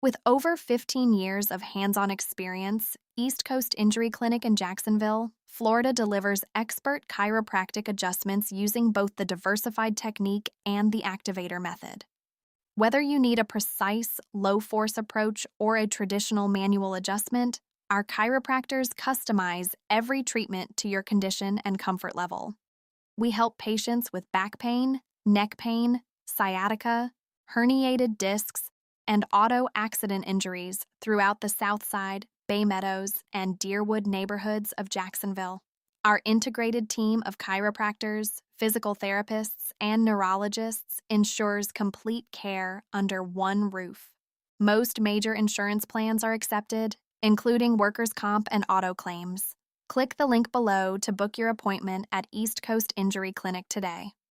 With over 15 years of hands-on experience, East Coast Injury Clinic in Jacksonville, Florida delivers expert chiropractic adjustments using both the Diversified Technique and the Activator Method. Whether you need a precise, low-force approach or a traditional manual adjustment, our chiropractors customize every treatment to your condition and comfort level. We help patients with back pain, neck pain, sciatica, herniated discs, and auto accident injuries throughout the South Side, Bay Meadows, and Deerwood neighborhoods of Jacksonville. Our integrated team of chiropractors, physical therapists, and neurologists ensures complete care under one roof. Most major insurance plans are accepted, including workers' comp and auto claims. Click the link below to book your appointment at East Coast Injury Clinic today.